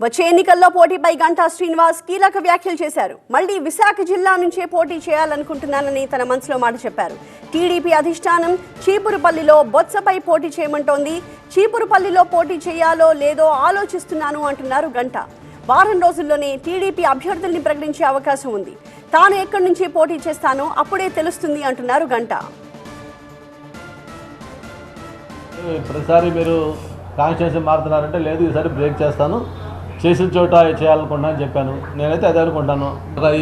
వచ్చే ఎన్నికల్లో పోటీపై గంటా శ్రీనివాస్ కీలక వ్యాఖ్యలు చేశారు. మళ్లీ విశాఖ జిల్లా నుంచే పోటీ చేయాలనుకుంటున్నానని తన మనసులో మాట చెప్పారు. టీడీపీ అధిష్టానం చీపురుపల్లిలో బొత్సపై పోటీ చేయమంటోంది. చీపురుపల్లిలో పోటీ చేయాలో లేదో ఆలోచిస్తున్నాను అంటున్నారు గంటా. వారం రోజుల్లోనే టీడీపీ అభ్యర్థుల్ని ప్రకటించే అవకాశం ఉంది. తాను ఎక్కడి నుంచి పోటీ చేస్తానో అప్పుడే తెలుస్తుంది అంటున్నారు గంటా. ప్రతిసారి మీరు కాన్స్టిట్యూన్సీ మారుతున్నారంటే లేదు, ఈసారి బ్రేక్ చేస్తాను, చేసిన చోట చేయాలనుకుంటున్నా అని చెప్పాను. నేనైతే అదే అనుకుంటాను.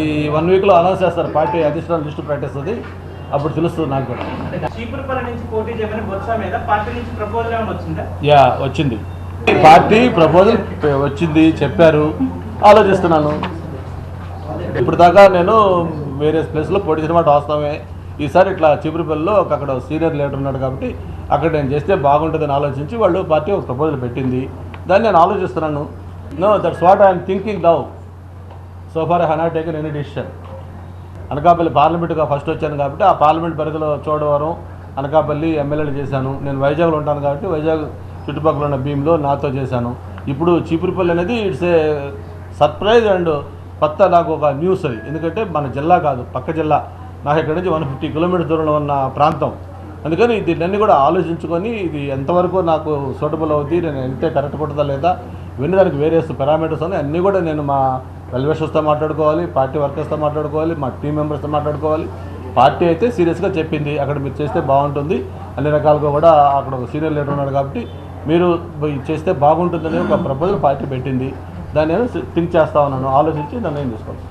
ఈ 1 వీక్లో అనౌన్స్ చేస్తారు, పార్టీ అధిష్టానం లిస్టు ప్రకటిస్తుంది, అప్పుడు తెలుస్తుంది నాకు కూడా. యా, వచ్చింది, పార్టీ ప్రపోజల్ వచ్చింది, చెప్పారు, ఆలోచిస్తున్నాను. ఇప్పుడు దాకా నేను వేరే ప్లేస్లో పోటీ చేయడం వాస్తవమే. ఈసారి ఇట్లా చీపురుపల్లిలో అక్కడ సీనియర్ లీడర్ ఉన్నాడు కాబట్టి అక్కడ నేను చేస్తే బాగుంటుందని ఆలోచించి వాళ్ళు పార్టీ ఒక ప్రపోజల్ పెట్టింది. దాన్ని నేను ఆలోచిస్తున్నాను. No, that's what I'm thinking now. So far I have not taken any decision. Anakapalli పార్లమెంటుగా ఫస్ట్ వచ్చాను కాబట్టి ఆ పార్లమెంట్ పరిధిలో చోడవరం, అనకాపల్లి ఎమ్మెల్యేలు చేశాను. నేను వైజాగ్లో ఉంటాను కాబట్టి వైజాగ్ చుట్టుపక్కల ఉన్న భీమ్లో నాతో చేశాను. ఇప్పుడు చీపురుపల్లి అనేది ఇట్స్ ఏ సర్ప్రైజ్ అండ్ కొత్త నాకు ఒక న్యూస్ అది. ఎందుకంటే మన జిల్లా కాదు, పక్క జిల్లా, నాకు ఇక్కడ నుంచి 150 కిలోమీటర్ దూరంలో ఉన్న ప్రాంతం. అందుకని దీన్ని కూడా ఆలోచించుకొని ఇది ఎంతవరకు నాకు సూటబుల్ అవుతుంది, నేను ఎంత కరెక్ట్ కొట్టదా లేదా, ఇవన్నీ దానికి వేరియస్ పారామీటర్స్ ఉన్నాయి. అన్నీ కూడా నేను మా వెల్విషర్స్తో మాట్లాడుకోవాలి, పార్టీ వర్కర్స్తో మాట్లాడుకోవాలి, మా టీం మెంబర్స్తో మాట్లాడుకోవాలి. పార్టీ అయితే సీరియస్గా చెప్పింది అక్కడ మీరు చేస్తే బాగుంటుంది, అన్ని రకాలుగా కూడా అక్కడ ఒక సీనియర్ లీడర్ ఉన్నాడు కాబట్టి మీరు చేస్తే బాగుంటుందని ఒక ప్రపోజల్ పార్టీ పెట్టింది. దాన్ని నేను థింక్ చేస్తా ఉన్నాను, ఆలోచించి నిర్ణయం తీసుకోవాలి.